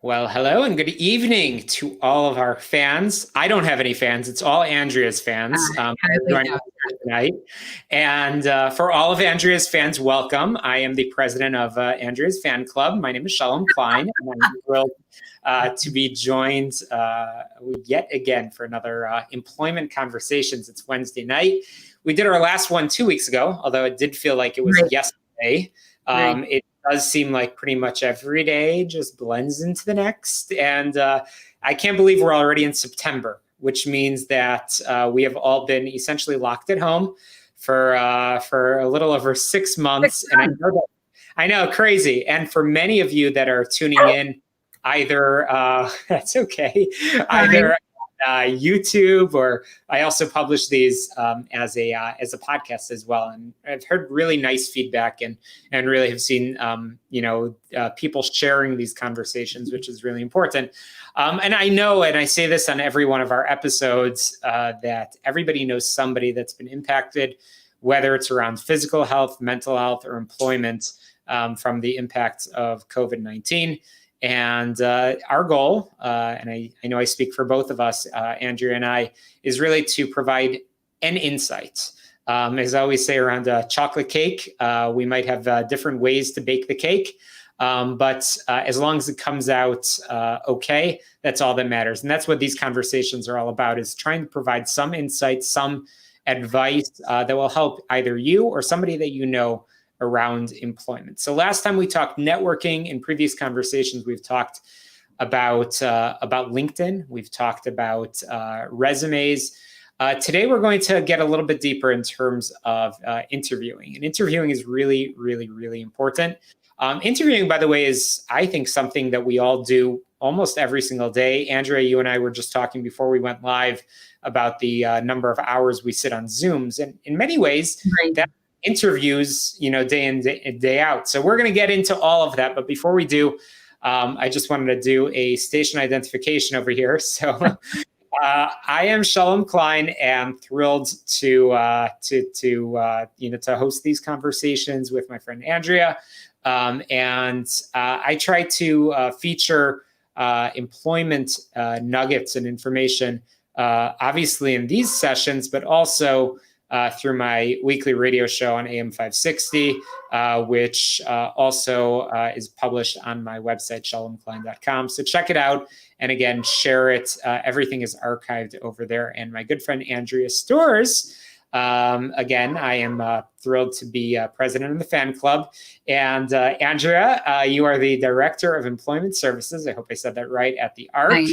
Well, hello and good evening to all of our fans. I don't have any fans. It's all Andrea's fans joining us here tonight. And for all of Andrea's fans, welcome. I am the president of Andrea's fan club. My name is Shalom, Klein, and I'm thrilled to be joined yet again for another employment conversations. It's Wednesday night. We did our last one 2 weeks ago, although it did feel like it was yesterday. It does seem like pretty much every day just blends into the next. And I can't believe we're already in September, which means that we have all been essentially locked at home for a little over 6 months. And I know, crazy. And for many of you that are tuning in, either that's okay, either YouTube, or I also publish these as a podcast as well, and I've heard really nice feedback and really have seen people sharing these conversations, which is really important. And I know, and I say this on every one of our episodes, that everybody knows somebody that's been impacted, whether it's around physical health, mental health, or employment from the impacts of COVID-19. And our goal, and I know I speak for both of us, Andrea and I, is really to provide an insight. As I always say around chocolate cake, we might have different ways to bake the cake, but as long as it comes out okay, that's all that matters. And that's what these conversations are all about, is trying to provide some insight, some advice that will help either you or somebody that you know around employment. So last time we talked networking. In previous conversations, we've talked about LinkedIn. We've talked about resumes. Today, we're going to get a little bit deeper in terms of interviewing. And interviewing is really, really, really important. Interviewing, by the way, is, I think, something that we all do almost every single day. Andrea, you and I were just talking before we went live about the number of hours we sit on Zooms. And in many ways, that interviews, day in, day out. So we're going to get into all of that. But before we do, I just wanted to do a station identification over here. So I am Shalom Klein, and thrilled to host these conversations with my friend Andrea. And I try to feature employment nuggets and information, obviously in these sessions, but also through my weekly radio show on AM 560, which also is published on my website, shalomklein.com. So check it out. And again, share it. Everything is archived over there. And my good friend, Andrea Storz, again, I am thrilled to be president of the fan club. And Andrea, you are the director of employment services. I hope I said that right, at the ARC.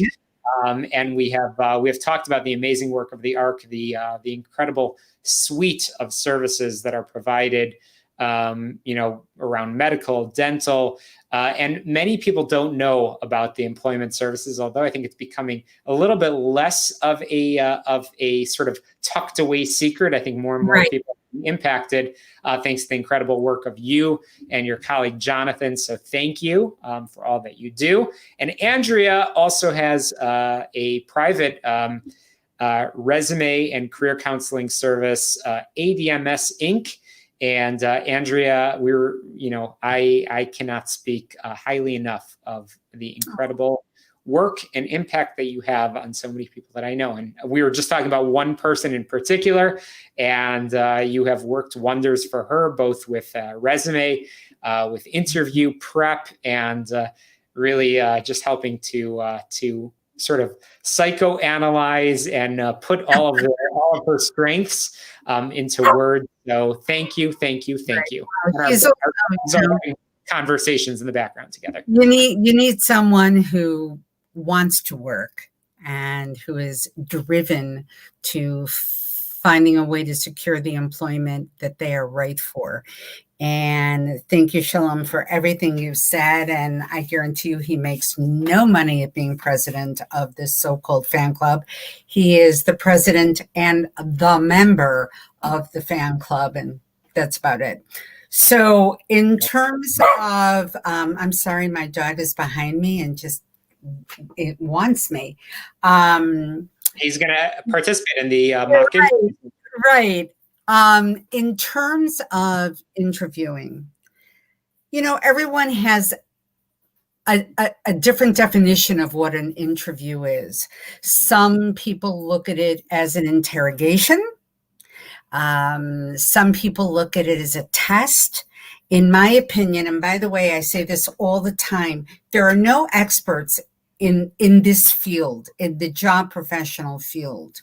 And we have talked about the amazing work of the ARC, the incredible suite of services that are provided, around medical, dental, and many people don't know about the employment services. Although I think it's becoming a little bit less of a sort of tucked away secret. I think more and more people are impacted thanks to the incredible work of you and your colleague Jonathan. So thank you for all that you do. And Andrea also has a private resume and career counseling service, ADMS Inc. And Andrea, I cannot speak highly enough of the incredible work and impact that you have on so many people that I know. And we were just talking about one person in particular, and you have worked wonders for her, both with resume, with interview prep, and really just helping to sort of psychoanalyze and put all of her strengths into words. So thank you. Conversations in the background together. You need someone who wants to work and who is driven to finding a way to secure the employment that they are right for. And thank you, Shalom, for everything you've said. And I guarantee you he makes no money at being president of this so-called fan club. He is the president and the member of the fan club, and that's about it. So in terms of, I'm sorry, my dog is behind me and it wants me. He's going to participate in the mock interview. Right. In terms of interviewing, everyone has a different definition of what an interview is. Some people look at it as an interrogation. Some people look at it as a test. In my opinion, and by the way, I say this all the time, there are no experts in this field, in the job professional field.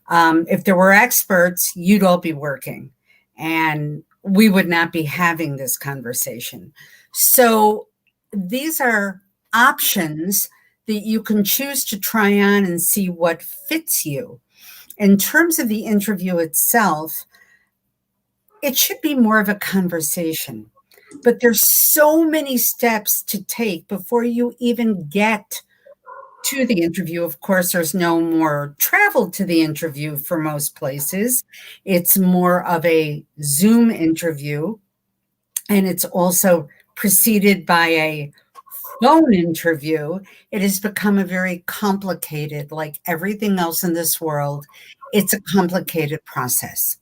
If there were experts, you'd all be working, and we would not be having this conversation. So these are options that you can choose to try on and see what fits you. In terms of the interview itself, it should be more of a conversation, but there's so many steps to take before you even get to the interview. Of course, there's no more travel to the interview for most places. It's more of a Zoom interview, and it's also preceded by a phone interview. It has become a very complicated, like everything else in this world, it's a complicated process.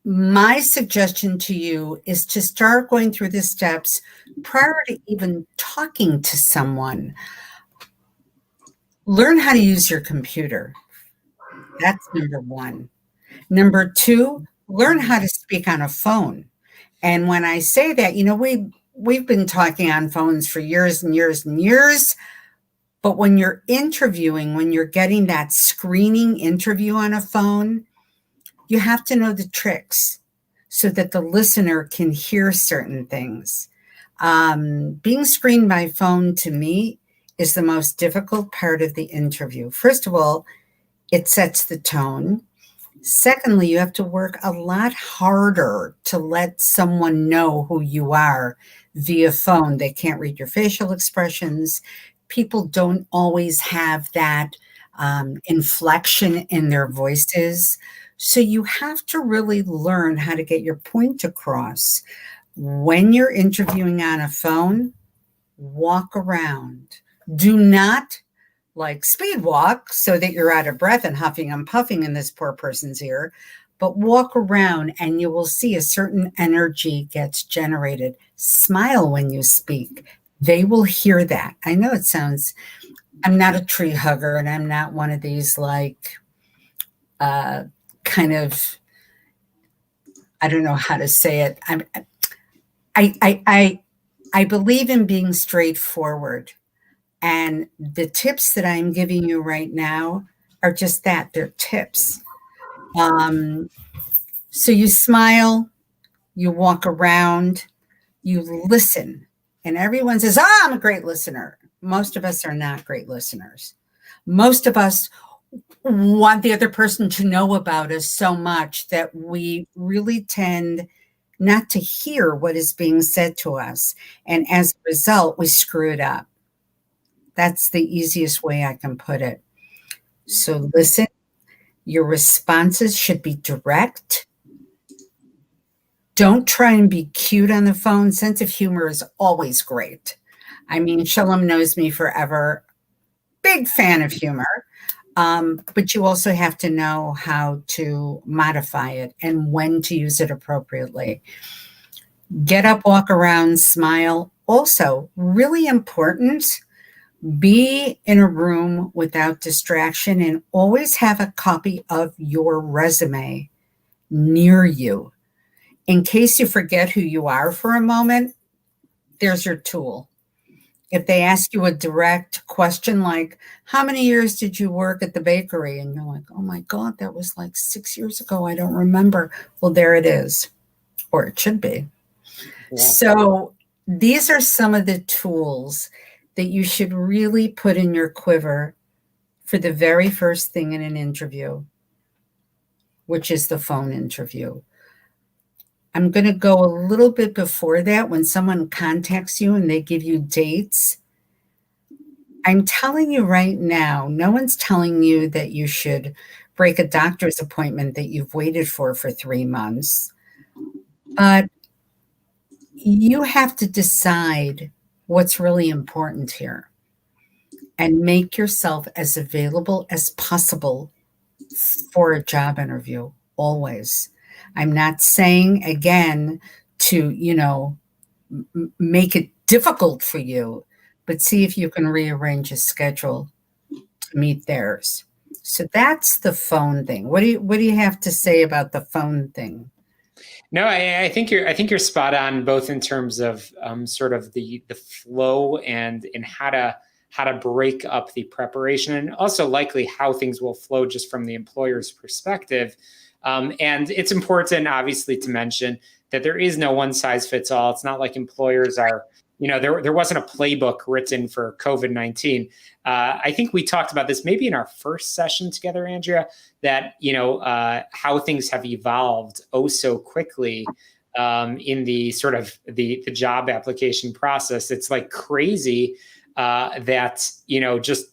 My suggestion to you is to start going through the steps prior to even talking to someone. Learn how to use your computer. That's number one. Number two, learn how to speak on a phone. And when I say that, we've been talking on phones for years and years and years. But when you're interviewing, when you're getting that screening interview on a phone, you have to know the tricks so that the listener can hear certain things. Being screened by phone, to me, is the most difficult part of the interview. First of all, it sets the tone. Secondly, you have to work a lot harder to let someone know who you are via phone. They can't read your facial expressions. People don't always have that inflection in their voices. So you have to really learn how to get your point across. When you're interviewing on a phone, walk around. Do not speed walk so that you're out of breath and huffing and puffing in this poor person's ear, but walk around and you will see a certain energy gets generated. Smile when you speak. They will hear that. I know it sounds, I'm not a tree hugger and I'm not one of these kind of, I don't know how to say it. I believe in being straightforward. And the tips that I'm giving you right now are just that. They're tips. So you smile, you walk around, you listen. And everyone says, I'm a great listener. Most of us are not great listeners. Most of us want the other person to know about us so much that we really tend not to hear what is being said to us. And as a result, we screw it up. That's the easiest way I can put it. So listen, your responses should be direct. Don't try and be cute on the phone. Sense of humor is always great. I mean, Shalom knows me forever. Big fan of humor. But you also have to know how to modify it and when to use it appropriately. Get up, walk around, smile. Also, really important, be in a room without distraction and always have a copy of your resume near you. In case you forget who you are for a moment, there's your tool. If they ask you a direct question like, how many years did you work at the bakery? And you're like, oh my God, that was like 6 years ago. I don't remember. Well, there it is, or it should be. Yeah. So these are some of the tools that you should really put in your quiver for the very first thing in an interview, which is the phone interview. I'm going to go a little bit before that. When someone contacts you and they give you dates, I'm telling you right now, no one's telling you that you should break a doctor's appointment that you've waited for 3 months. But you have to decide what's really important here and make yourself as available as possible for a job interview, always. I'm not saying, again, to, make it difficult for you, but see if you can rearrange a schedule to meet theirs. So that's the phone thing. What do you have to say about the phone thing? No, I think you're spot on, both in terms of sort of the flow and how to break up the preparation, and also likely how things will flow just from the employer's perspective. And it's important, obviously, to mention that there is no one size fits all. It's not like employers are, there wasn't a playbook written for COVID-19. I think we talked about this maybe in our first session together, Andrea, that, how things have evolved oh so quickly in the sort of the job application process. It's like crazy that, just,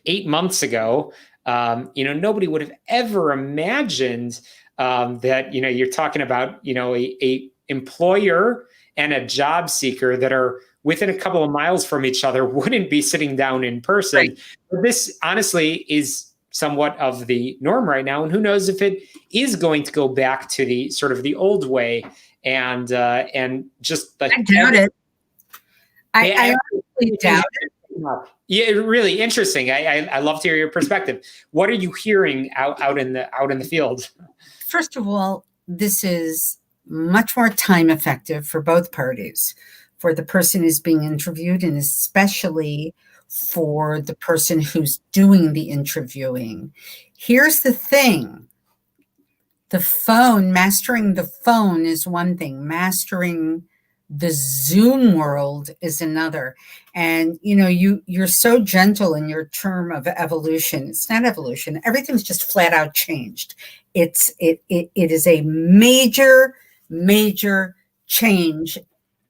8 months ago, nobody would have ever imagined that, you're talking about, a employer and a job seeker that are within a couple of miles from each other wouldn't be sitting down in person. Right. But this honestly is somewhat of the norm right now. And who knows if it is going to go back to the sort of the old way and just like I doubt it. I honestly doubt it. Yeah, really interesting. I love to hear your perspective. What are you hearing out in the field? First of all, this is much more time effective for both parties, for the person who's being interviewed, and especially for the person who's doing the interviewing. Here's the thing. The phone, mastering the phone is one thing. Mastering the Zoom world is another. And, you're so gentle in your term of evolution. It's not evolution. Everything's just flat out changed. It is a major change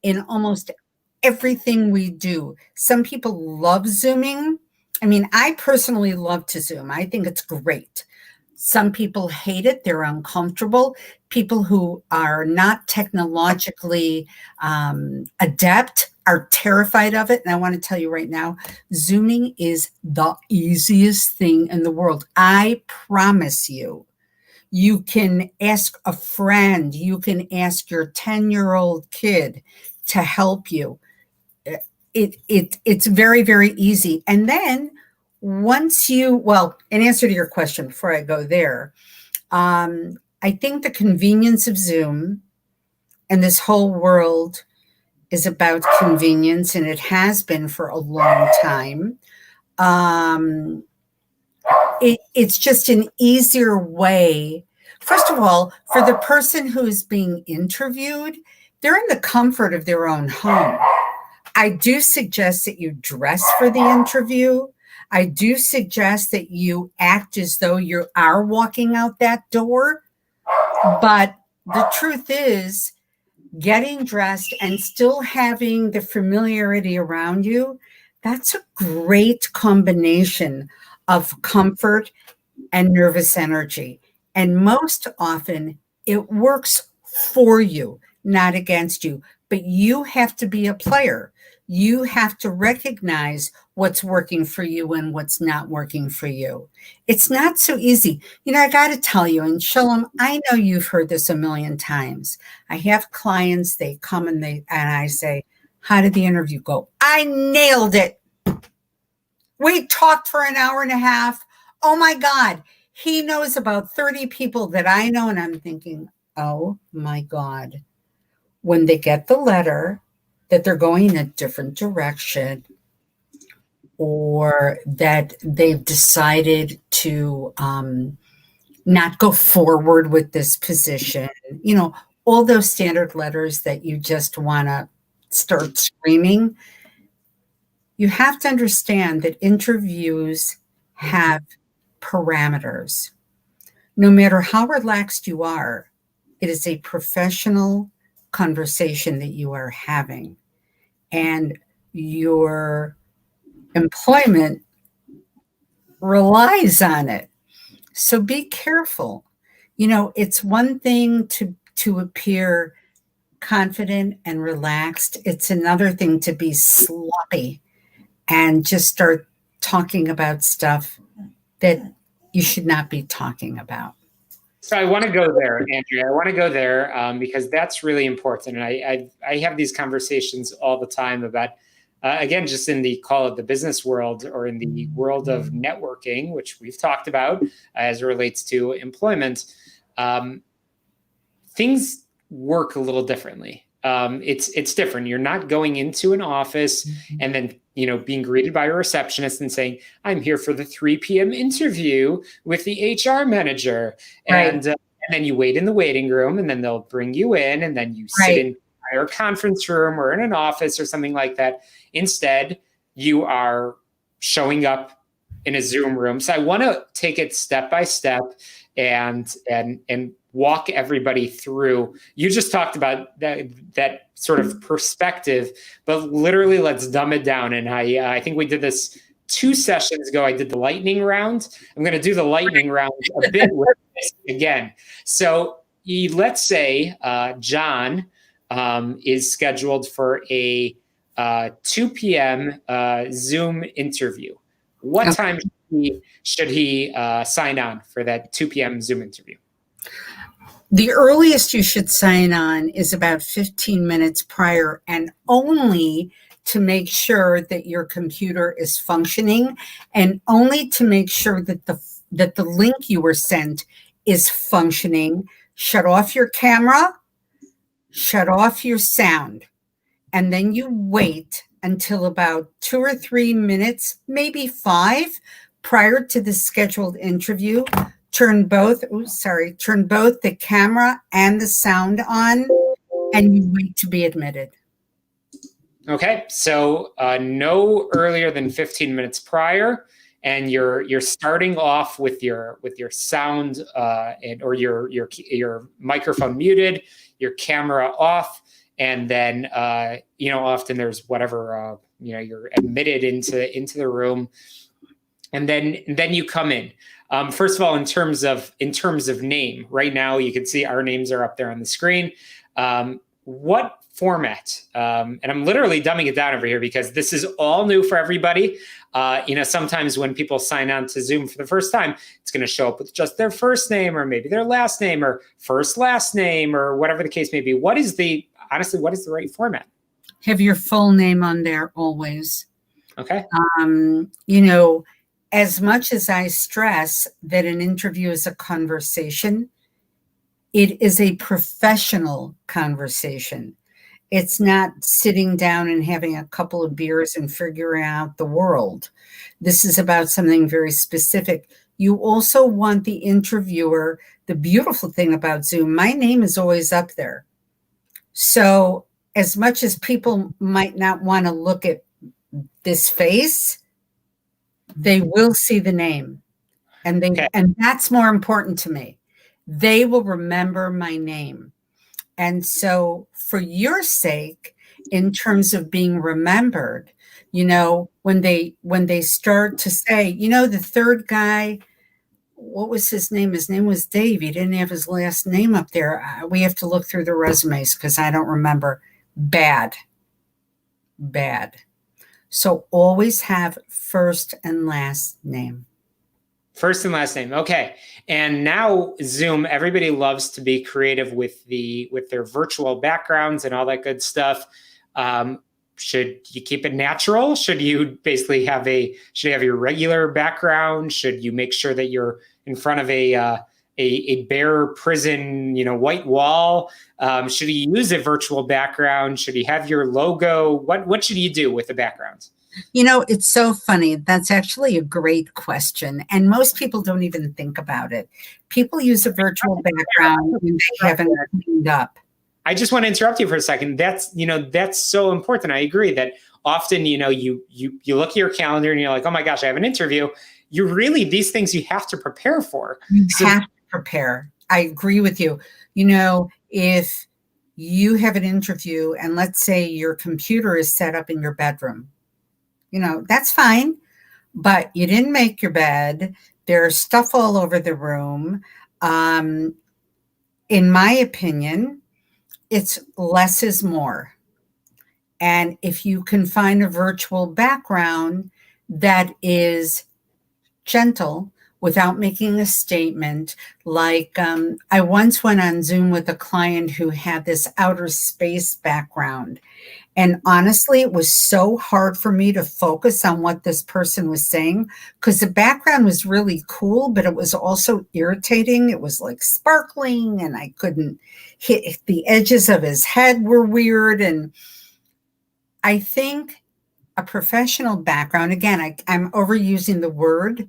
in almost everything we do. Some people love Zooming. I mean, I personally love to Zoom. I think it's great. Some people hate it. They're uncomfortable. People who are not technologically adept are terrified of it. And I want to tell you right now, Zooming is the easiest thing in the world. I promise you. You can ask a friend. You can ask your 10-year-old kid to help you. It's very, very easy. And then once in answer to your question, before I go there, I think the convenience of Zoom and this whole world is about convenience, and it has been for a long time. It's just an easier way. First of all, for the person who's being interviewed, they're in the comfort of their own home. I do suggest that you dress for the interview. I do suggest that you act as though you are walking out that door. But the truth is, getting dressed and still having the familiarity around you, that's a great combination of comfort and nervous energy. And most often it works for you, not against you. But you have to be a player. You have to recognize what's working for you and what's not working for you. It's not so easy. I got to tell you, and Shalom, I know you've heard this a million times. I have clients, they come and I say, how did the interview go? I nailed it. We talked for an hour and a half. Oh my God. He knows about 30 people that I know. And I'm thinking, oh my God. When they get the letter that they're going in a different direction, or that they've decided to not go forward with this position, all those standard letters that you just want to start screaming. You have to understand that interviews have parameters. No matter how relaxed you are, it is a professional conversation that you are having. And your employment relies on it. So be careful. It's one thing to appear confident and relaxed. It's another thing to be sloppy and just start talking about stuff that you should not be talking about. So I want to go there, Andrea. I want to go there because that's really important. And I have these conversations all the time about, again, just in the call of the business world or in the world of networking, which we've talked about as it relates to employment, things work a little differently. It's different. You're not going into an office and then being greeted by a receptionist and saying, "I'm here for the 3 p.m. interview with the HR manager," Right. and then you wait in the waiting room, and then they'll bring you in, and then you sit in a conference room or in an office or something like that. Instead, you are showing up in a Zoom room. So I want to take it step by step and walk everybody through. You just talked about that sort of perspective, but literally let's dumb it down. And I think we did this 2 sessions ago. I did the lightning round. I'm going to do the lightning round a bit with this again. So let's say John is scheduled for a 2 p.m. Zoom interview. What time should he sign on for that 2 p.m. Zoom interview? The earliest you should sign on is about 15 minutes prior, and only to make sure that your computer is functioning, and only to make sure that the link you were sent is functioning. Shut off your camera, shut off your sound, and then you wait until about 2 or 3 minutes, maybe 5, prior to the scheduled interview. Turn both the camera and the sound on, and you wait to be admitted. Okay, so no earlier than 15 minutes prior, and you're starting off with your sound or your microphone muted, your camera off, and then often there's whatever you're admitted into the room, and then you come in. First of all, in terms of name, right now you can see our names are up there on the screen. What format? And I'm literally dumbing it down over here because this is all new for everybody. Sometimes when people sign on to Zoom for the first time, it's going to show up with just their first name or maybe their last name or first last name or whatever the case may be. What is the right format? Have your full name on there always. Okay. As much as I stress that an interview is a conversation, it is a professional conversation. It's not sitting down and having a couple of beers and figuring out the world. This is about something very specific. You also want the interviewer, the beautiful thing about Zoom, my name is always up there. So as much as people might not want to look at this face, they will see the name, and and that's more important to me. They will remember my name. And so for your sake, in terms of being remembered, when they start to say, the third guy, what was his name? His name was Dave. He didn't have his last name up there. We have to look through the resumes because I don't remember. Bad. So always have first and last name. First and last name. Okay. And now Zoom, everybody loves to be creative with their virtual backgrounds and all that good stuff. Should you keep it natural? Should you basically have your regular background? Should you make sure that you're in front of a bare prison, white wall? Should you use a virtual background? Should you have your logo? What should you do with the background? It's so funny. That's actually a great question. And most people don't even think about it. People use a virtual background when they haven't cleaned up. I just want to interrupt you for a second. That's so important. I agree that often, you look at your calendar and you're like, oh my gosh, I have an interview. These things you have to prepare for. You have to prepare. I agree with you. If you have an interview and let's say your computer is set up in your bedroom, that's fine, but you didn't make your bed. There's stuff all over the room. In my opinion, it's less is more. And if you can find a virtual background that is gentle, without making a statement. Like I once went on Zoom with a client who had this outer space background. And honestly, it was so hard for me to focus on what this person was saying because the background was really cool, but it was also irritating. It was like sparkling and I couldn't hit the edges of his head were weird. And I think a professional background, again, I'm overusing the word.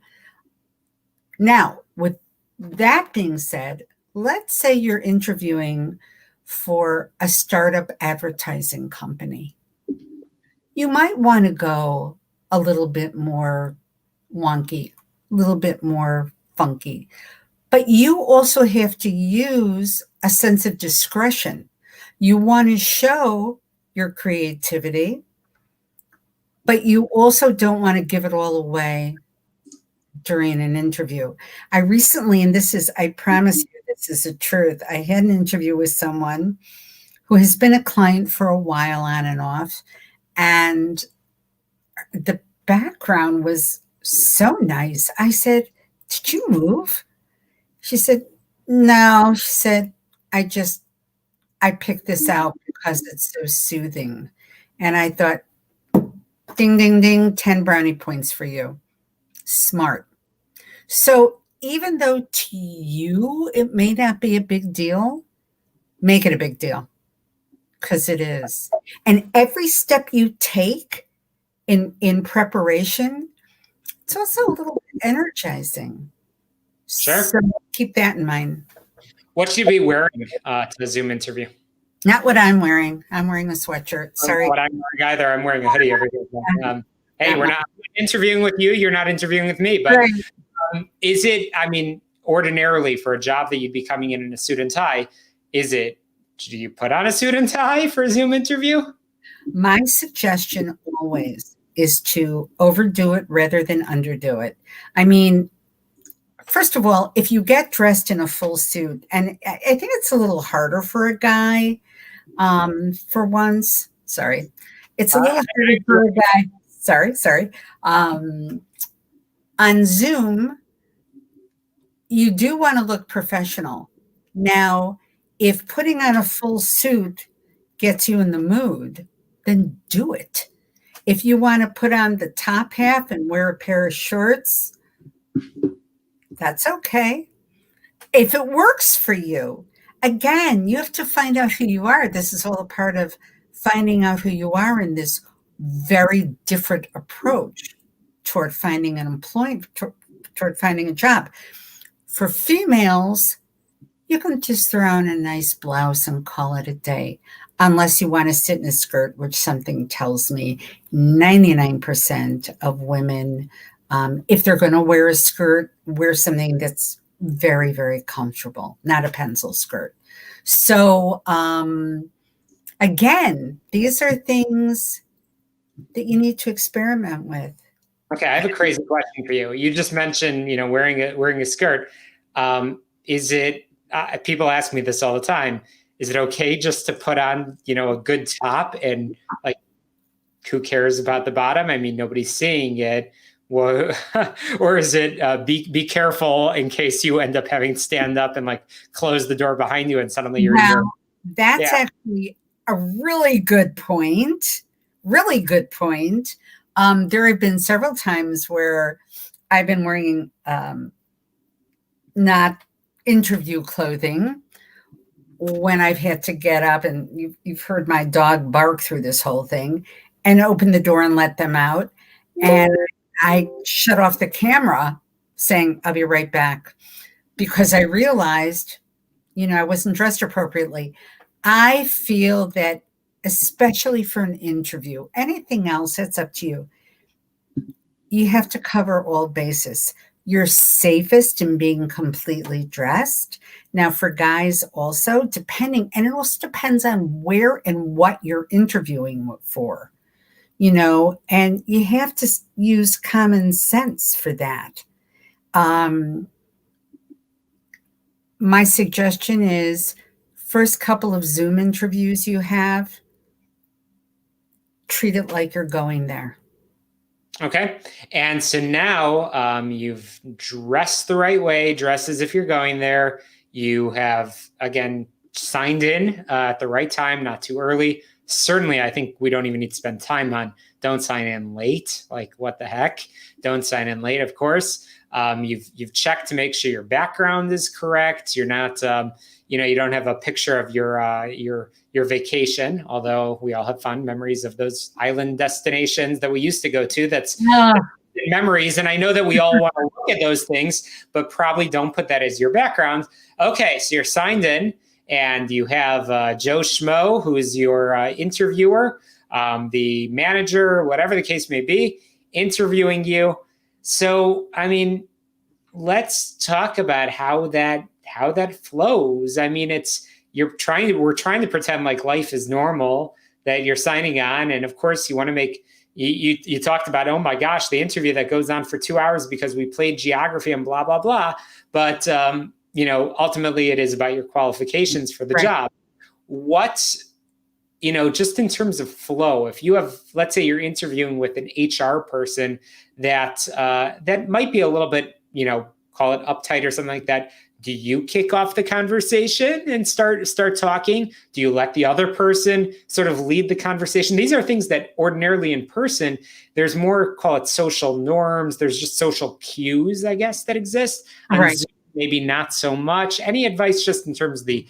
Now, with that being said, let's say you're interviewing for a startup advertising company. You might want to go a little bit more wonky, a little bit more funky, but you also have to use a sense of discretion. You want to show your creativity, but you also don't want to give it all away during an interview. I recently, and I promise you, this is the truth. I had an interview with someone who has been a client for a while on and off. And the background was so nice. I said, "Did you move?" She said, "No." She said, I picked this out because it's so soothing. And I thought, ding, ding, ding, 10 brownie points for you. Smart. So even though to you it may not be a big deal, make it a big deal because it is. And every step you take in preparation, it's also a little bit energizing. Sure. So keep that in mind. What should you be wearing to the Zoom interview? Not what I'm wearing. I'm wearing a sweatshirt. Sorry. What I'm wearing either. I'm wearing a hoodie over here. Hey, we're not interviewing with you. You're not interviewing with me. But is it, I mean, ordinarily for a job that you'd be coming in a suit and tie, do you put on a suit and tie for a Zoom interview? My suggestion always is to overdo it rather than underdo it. I mean, first of all, if you get dressed in a full suit, and I think it's a little harder for a guy for once. Sorry. It's a little harder for a guy. Sorry. On Zoom, you do want to look professional. Now, if putting on a full suit gets you in the mood, then do it. If you want to put on the top half and wear a pair of shorts, that's okay. If it works for you, again, you have to find out who you are. This is all a part of finding out who you are in this very different approach toward finding an employment, toward finding a job. For females, you can just throw on a nice blouse and call it a day, unless you want to sit in a skirt, which something tells me 99% of women, if they're going to wear a skirt, wear something that's very, very comfortable, not a pencil skirt. So, again, these are things that you need to experiment with. Okay, I have a crazy question for you. You just mentioned, wearing a skirt. Is it? People ask me this all the time. Is it okay just to put on, a good top and like, who cares about the bottom? I mean, nobody's seeing it. Well, or is it be careful in case you end up having to stand up and like close the door behind you and suddenly you're in your. That's actually a really good point. Really good point. There have been several times where I've been wearing not interview clothing when I've had to get up, and you've heard my dog bark through this whole thing, and open the door and let them out. And I shut off the camera saying, "I'll be right back," because I realized, I wasn't dressed appropriately. I feel that, especially for an interview, anything else, it's up to you. You have to cover all bases. You're safest in being completely dressed. Now, for guys also, and it also depends on where and what you're interviewing for, and you have to use common sense for that. My suggestion is, first couple of Zoom interviews you have, treat it like you're going there. Okay. And so now you've dressed the right way, dressed as if you're going there. You have, again, signed in at the right time, not too early. Certainly, I think we don't even need to spend time on don't sign in late. Like, what the heck? Don't sign in late, of course. You've checked to make sure your background is correct. You're not, you don't have a picture of your vacation, although we all have fond memories of those island destinations that we used to go to. That's memories. And I know that we all want to look at those things, but probably don't put that as your background. Okay, so you're signed in and you have Joe Schmo, who is your interviewer, the manager, whatever the case may be, interviewing you. So, I mean, let's talk about how that flows. I mean, we're trying to pretend like life is normal, that you're signing on. And of course you want to make, you talked about, oh my gosh, the interview that goes on for 2 hours because we played geography and blah, blah, blah. But, ultimately it is about your qualifications for the job. What, just in terms of flow, if you have, let's say you're interviewing with an HR person that might be a little bit, call it uptight or something like that. Do you kick off the conversation and start talking? Do you let the other person sort of lead the conversation? These are things that ordinarily in person, there's more, call it social norms. There's just social cues, I guess, that exist. On Zoom, maybe not so much. Any advice just in terms of the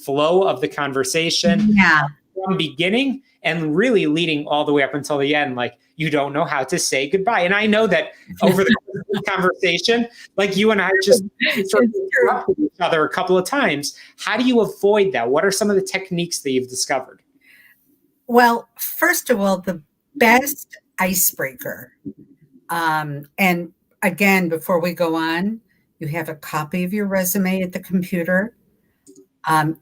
flow of the conversation? Yeah. From beginning and really leading all the way up until the end, like you don't know how to say goodbye. And I know that over the conversation, like you and I just sort of interrupted each other a couple of times. How do you avoid that? What are some of the techniques that you've discovered? Well, first of all, the best icebreaker. And again, before we go on, you have a copy of your resume at the computer.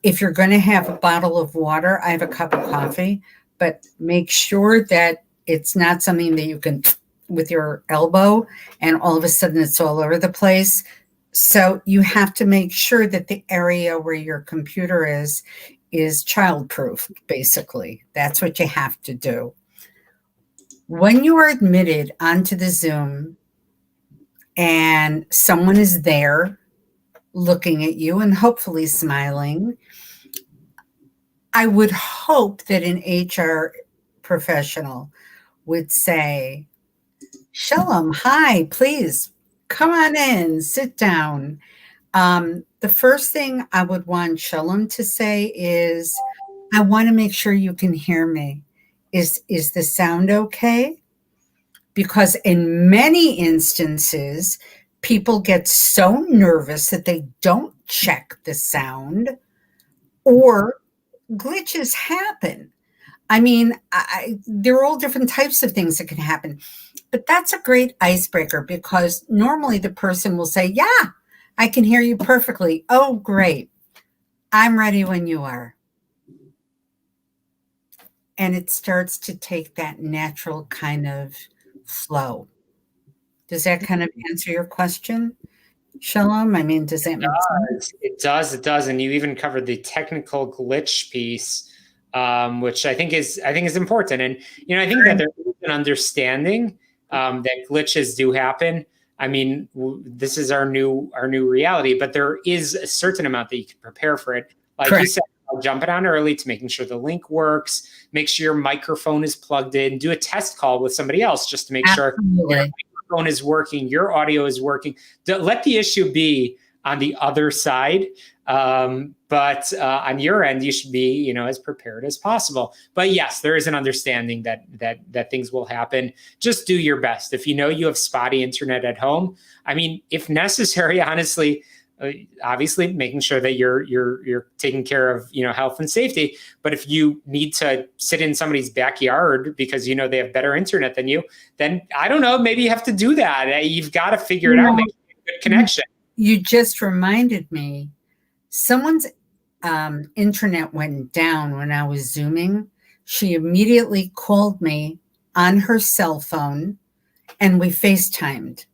If you're going to have a bottle of water, I have a cup of coffee, but make sure that it's not something that you can with your elbow and all of a sudden it's all over the place. So you have to make sure that the area where your computer is childproof, basically. That's what you have to do. When you are admitted onto the Zoom and someone is there looking at you and hopefully smiling, I would hope that an HR professional would say, Shalom, hi, please come on in, sit down. The first thing I would want Shalom to say is, I want to make sure you can hear me. Is the sound okay? Because in many instances, people get so nervous that they don't check the sound or glitches happen. I mean, there are all different types of things that can happen, but that's a great icebreaker because normally the person will say, yeah, I can hear you perfectly. Oh, great. I'm ready when you are. And it starts to take that natural kind of flow. Does that kind of answer your question, Shalom? I mean, does that make sense? It does. And you even covered the technical glitch piece, which I think is important. And, I think that there's an understanding that glitches do happen. I mean, this is our new reality, but there is a certain amount that you can prepare for it. Like you said, jump it on early to making sure the link works, make sure your microphone is plugged in, do a test call with somebody else just to make sure your microphone is working, your audio is working. Let the issue be on the other side. But on your end, you should be, as prepared as possible. But yes, there is an understanding that things will happen. Just do your best. If you know you have spotty internet at home, I mean, if necessary, honestly, obviously making sure that you're taking care of, health and safety. But if you need to sit in somebody's backyard because they have better internet than you, then I don't know, maybe you have to do that. You've got to figure it out, make a good connection. You just reminded me, someone's internet went down when I was Zooming. She immediately called me on her cell phone and we FaceTimed.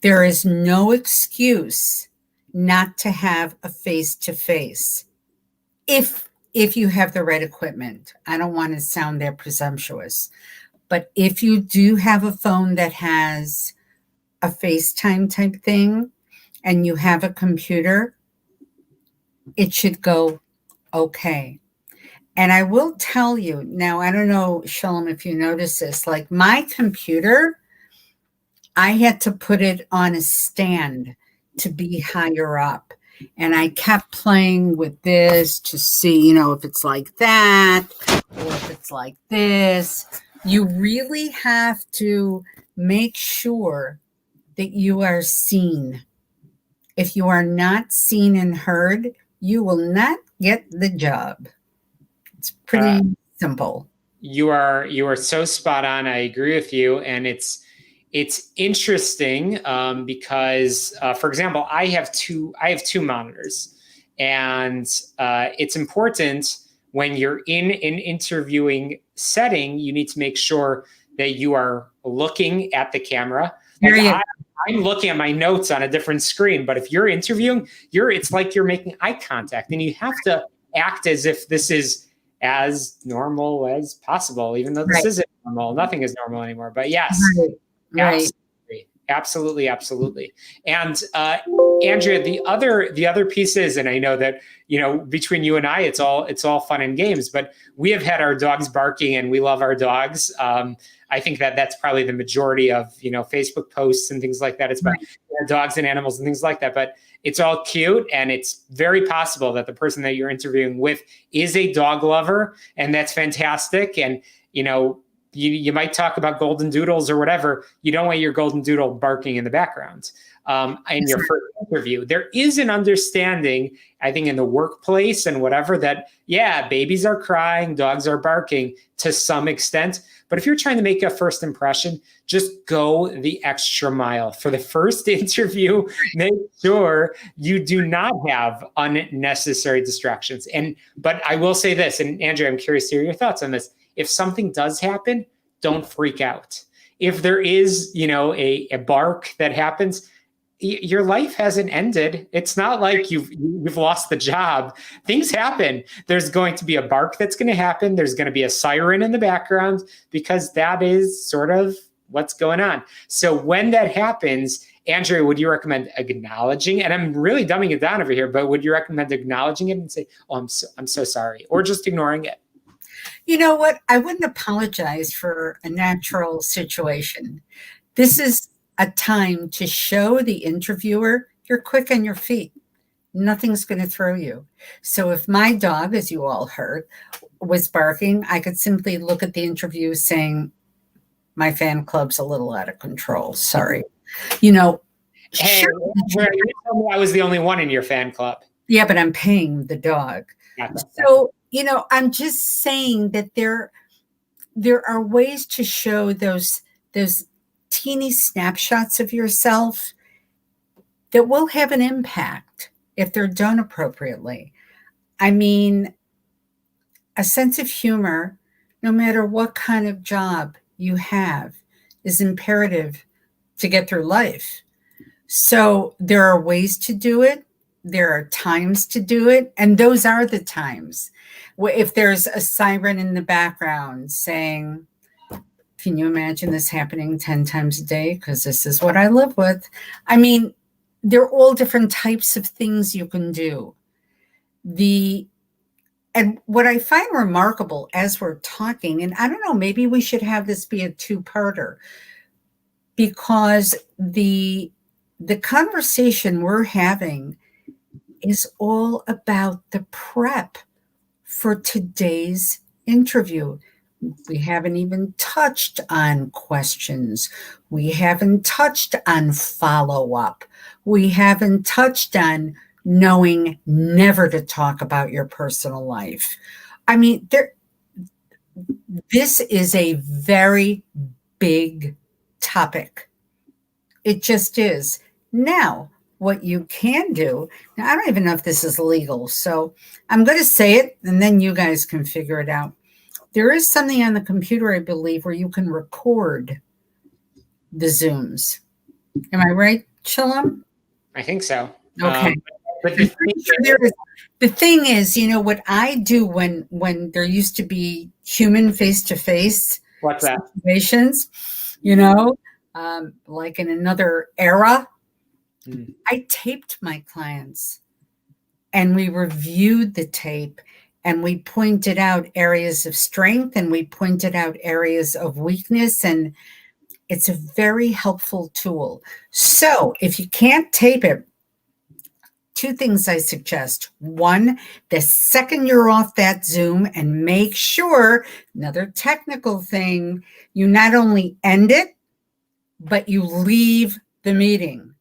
There is no excuse not to have a face-to-face if you have the right equipment. I don't want to sound that presumptuous, But if you do have a phone that has a FaceTime type thing and you have a computer, it should go okay. And I will tell you now, I don't know, Shalom, if you notice this, like my computer, I had to put it on a stand to be higher up. And I kept playing with this to see, if it's like that or if it's like this. You really have to make sure that you are seen. If you are not seen and heard, you will not get the job. It's pretty simple. You are so spot on. I agree with you. And it's interesting because, for example, I have two monitors, and it's important when you're in an interviewing setting, you need to make sure that you are looking at the camera. Like I'm looking at my notes on a different screen, but if you're interviewing, it's like you're making eye contact, and you have to act as if this is as normal as possible, even though this isn't normal. Nothing is normal anymore. But yes. Right. Absolutely. And Andrea, the other piece is, and I know that between you and I, it's all fun and games, but we have had our dogs barking, and we love our dogs. I think that's probably the majority of Facebook posts and things like that. It's about dogs and animals and things like that. But it's all cute, and it's very possible that the person that you're interviewing with is a dog lover, and that's fantastic. And you might talk about golden doodles or whatever. You don't want your golden doodle barking in the background in your first interview. There is an understanding, I think, in the workplace and whatever that, babies are crying, dogs are barking to some extent. But if you're trying to make a first impression, just go the extra mile. For the first interview, make sure you do not have unnecessary distractions. But I will say this, and Andrea, I'm curious to hear your thoughts on this. If something does happen, don't freak out. If there is, a bark that happens, your life hasn't ended. It's not like you've lost the job. Things happen. There's going to be a bark that's going to happen. There's going to be a siren in the background, because that is sort of what's going on. So when that happens, Andrea, would you recommend acknowledging? And I'm really dumbing it down over here, but would you recommend acknowledging it and say, "Oh, I'm so sorry," or just ignoring it? You know what? I wouldn't apologize for a natural situation. This is a time to show the interviewer you're quick on your feet. Nothing's going to throw you. So if my dog, as you all heard, was barking, I could simply look at the interview saying, "My fan club's a little out of control. Sorry." Hey, sure. You told me I was the only one in your fan club. Yeah, but I'm paying the dog. So, I'm just saying that there are ways to show those teeny snapshots of yourself that will have an impact if they're done appropriately. I mean, a sense of humor, no matter what kind of job you have, is imperative to get through life. So there are ways to do it. There are times to do it. And those are the times. If there's a siren in the background saying, "Can you imagine this happening 10 times a day? Because this is what I live with." I mean, they're all different types of things you can do. And what I find remarkable as we're talking, and I don't know, maybe we should have this be a two-parter, because the conversation we're having is all about the prep for today's interview. We haven't even touched on questions. We haven't touched on follow-up. We haven't touched on knowing never to talk about your personal life. I mean, this is a very big topic. It just is. Now, what you can do, now I don't even know if this is legal, so I'm going to say it and then you guys can figure it out. There is something on the computer, I believe, where you can record the Zooms. Am I right, Shalom? I think so. Okay. But the thing is, what I do when there used to be human face-to-face. What's that? situations, like in another era. I taped my clients and we reviewed the tape and we pointed out areas of strength and we pointed out areas of weakness. And it's a very helpful tool. So if you can't tape it, two things I suggest. One, the second you're off that Zoom, and make sure, another technical thing, you not only end it, but you leave the meeting.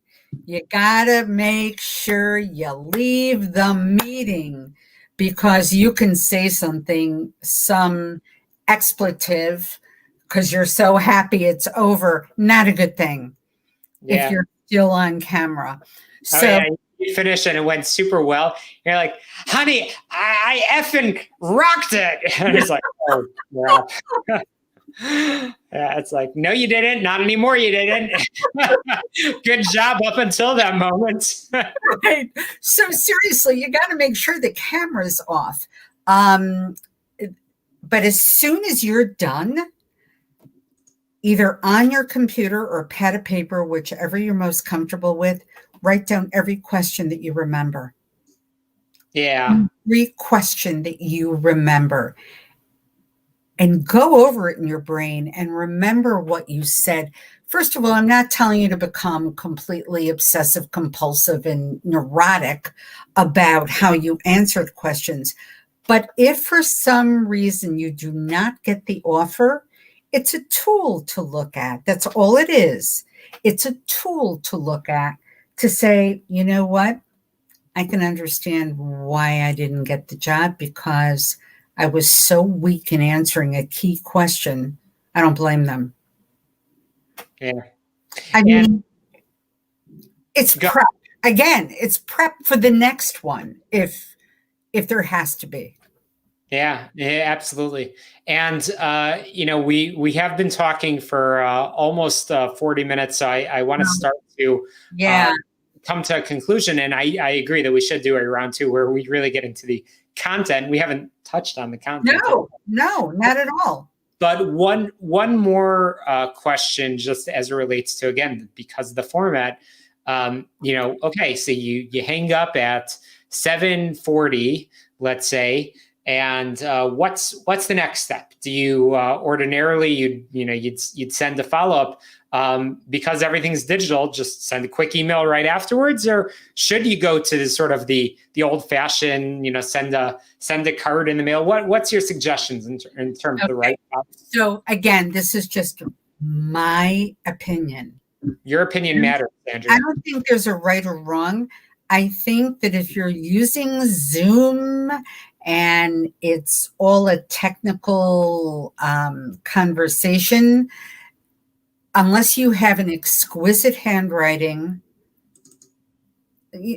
You gotta make sure you leave the meeting, because you can say something, some expletive, because you're so happy it's over. Not a good thing if you're still on camera. So you finished and it went super well. You're like, honey, I effing rocked it. And it's like, oh, yeah. Yeah, it's like, no, you didn't. Not anymore. You didn't. Good job up until that moment. Right. So seriously, you got to make sure the camera's off. But as soon as you're done, either on your computer or pad of paper, whichever you're most comfortable with, write down every question that you remember. Yeah. Every question that you remember. And go over it in your brain and remember what you said. First of all, I'm not telling you to become completely obsessive, compulsive, and neurotic about how you answered questions. But if for some reason you do not get the offer, it's a tool to look at. That's all it is. It's a tool to look at to say, you know what? I can understand why I didn't get the job, because I was so weak in answering a key question. I don't blame them. Yeah. I mean, it's prep. Again, it's prep for the next one, if there has to be. Yeah, absolutely. And, we have been talking for almost 40 minutes. So I want to start to come to a conclusion. And I agree that we should do a round two where we really get into the content. We haven't touched on the content. No, not at all. But one more question, just as it relates to, again, because of the format, okay, so you hang up at 7:40, let's say, and what's the next step? Do you ordinarily you'd send a follow-up? Because everything's digital, just send a quick email right afterwards, or should you go to sort of the old-fashioned, send a card in the mail? What's your suggestions in terms of the right? So again, this is just my opinion. Your opinion matters, Andrea. I don't think there's a right or wrong. I think that if you're using Zoom and it's all a technical conversation, unless you have an exquisite handwriting,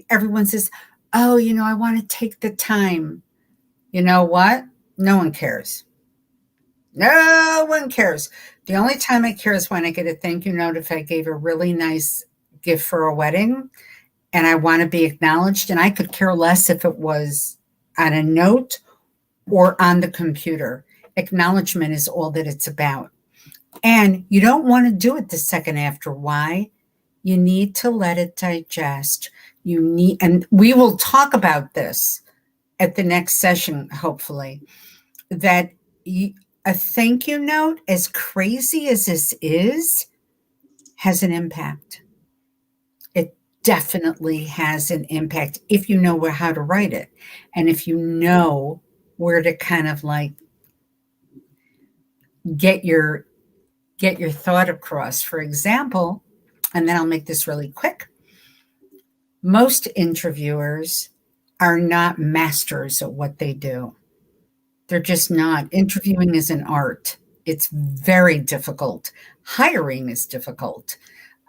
everyone says, oh, I want to take the time. You know what? No one cares. No one cares. The only time I care is when I get a thank you note if I gave a really nice gift for a wedding and I want to be acknowledged. And I could care less if it was on a note or on the computer. Acknowledgement is all that it's about. And you don't want to do it the second after. Why? You need to let it digest. And we will talk about this at the next session, hopefully, that a thank you note, as crazy as this is, has an impact. It definitely has an impact if you know how to write it. And if you know where to kind of like get your thought across. For example, and then I'll make this really quick. Most interviewers are not masters at what they do. They're just not. Interviewing is an art. It's very difficult. Hiring is difficult.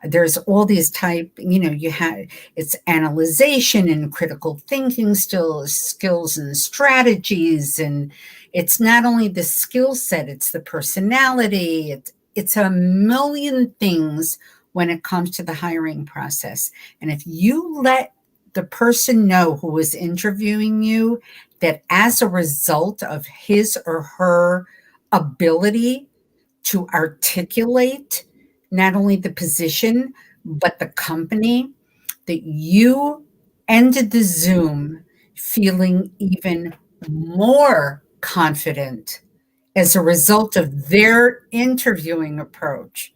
There's all these it's analyzation and critical thinking skills and strategies. And it's not only the skill set, it's the personality. It's a million things when it comes to the hiring process. And if you let the person know who is interviewing you that as a result of his or her ability to articulate not only the position, but the company, that you ended the Zoom feeling even more confident as a result of their interviewing approach,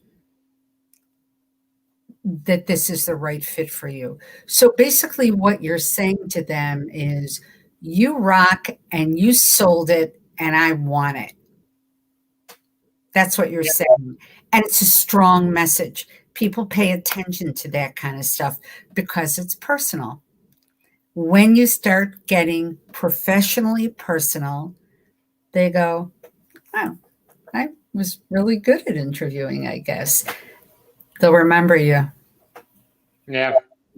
that this is the right fit for you. So basically what you're saying to them is, you rock and you sold it and I want it. That's what you're saying. And it's a strong message. People pay attention to that kind of stuff because it's personal. When you start getting professionally personal, they go, oh, I was really good at interviewing, I guess. They'll remember you. Yeah,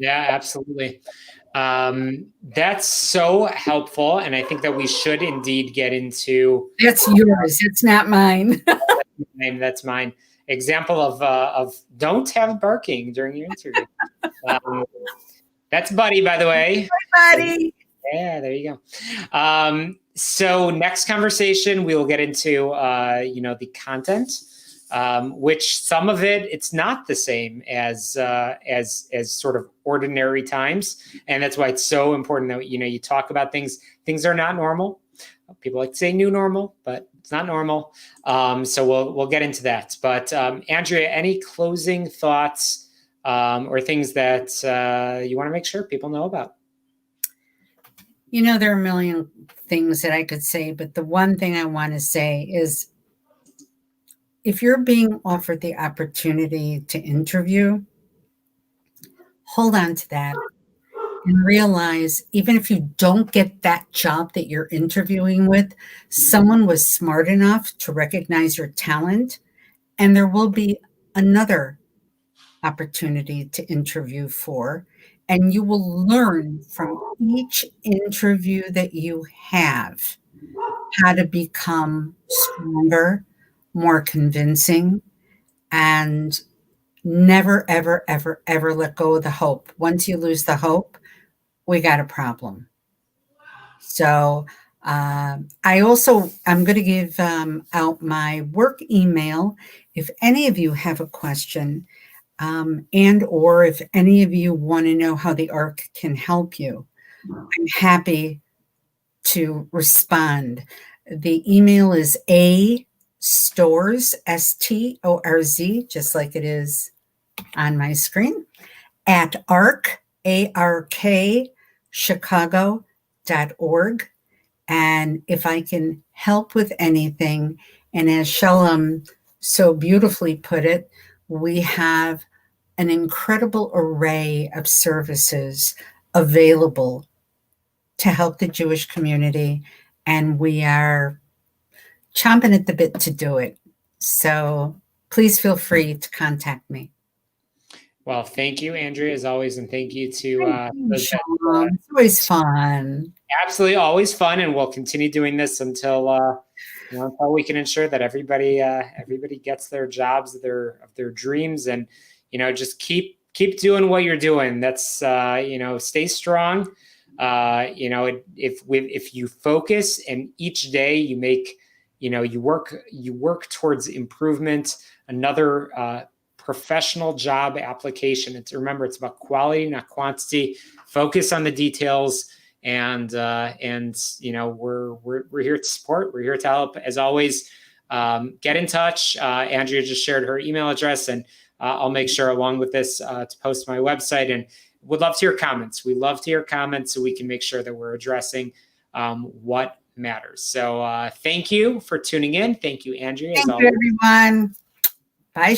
absolutely. That's so helpful. And I think that we should indeed get into. That's yours. It's not mine. That's mine. Example of don't have barking during your interview. That's Buddy, by the way. Hi, Buddy. Yeah, there you go. So next conversation, we will get into, the content, which some of it's not the same as sort of ordinary times. And that's why it's so important that, you talk about things. Things are not normal. People like to say new normal, but it's not normal. So we'll get into that. But Andrea, any closing thoughts or things that you want to make sure people know about? There are a million things that I could say, but the one thing I want to say is, if you're being offered the opportunity to interview, hold on to that and realize, even if you don't get that job that you're interviewing with, someone was smart enough to recognize your talent, and there will be another opportunity to interview for, and you will learn from each interview that you have how to become stronger, more convincing, and never, ever, ever, ever let go of the hope. Once you lose the hope, we got a problem. So I'm going to give out my work email. If any of you have a question, and or if any of you want to know how the ARC can help you, I'm happy to respond. The email is Storz, STORZ, just like it is on my screen, at ARC, ARK, Chicago.org. And if I can help with anything, and as Shalom so beautifully put it, we have an incredible array of services available to help the Jewish community, and we are chomping at the bit to do it. So please feel free to contact me. Well, thank you, Andrea, as always, and thank you to it's always fun. Absolutely, always fun, and we'll continue doing this until we can ensure that everybody gets their jobs of their dreams, and just keep doing what you're doing. That's stay strong. If you focus and each day you make, you work towards improvement, another professional job application. Remember, it's about quality, not quantity. Focus on the details, and we're here to support. We're here to help. As always, get in touch. Andrea just shared her email address, and I'll make sure along with this to post my website, and would love to hear comments. We love to hear comments so we can make sure that we're addressing what matters. So thank you for tuning in. Thank you, Andrea. Thank you, everyone. Bye.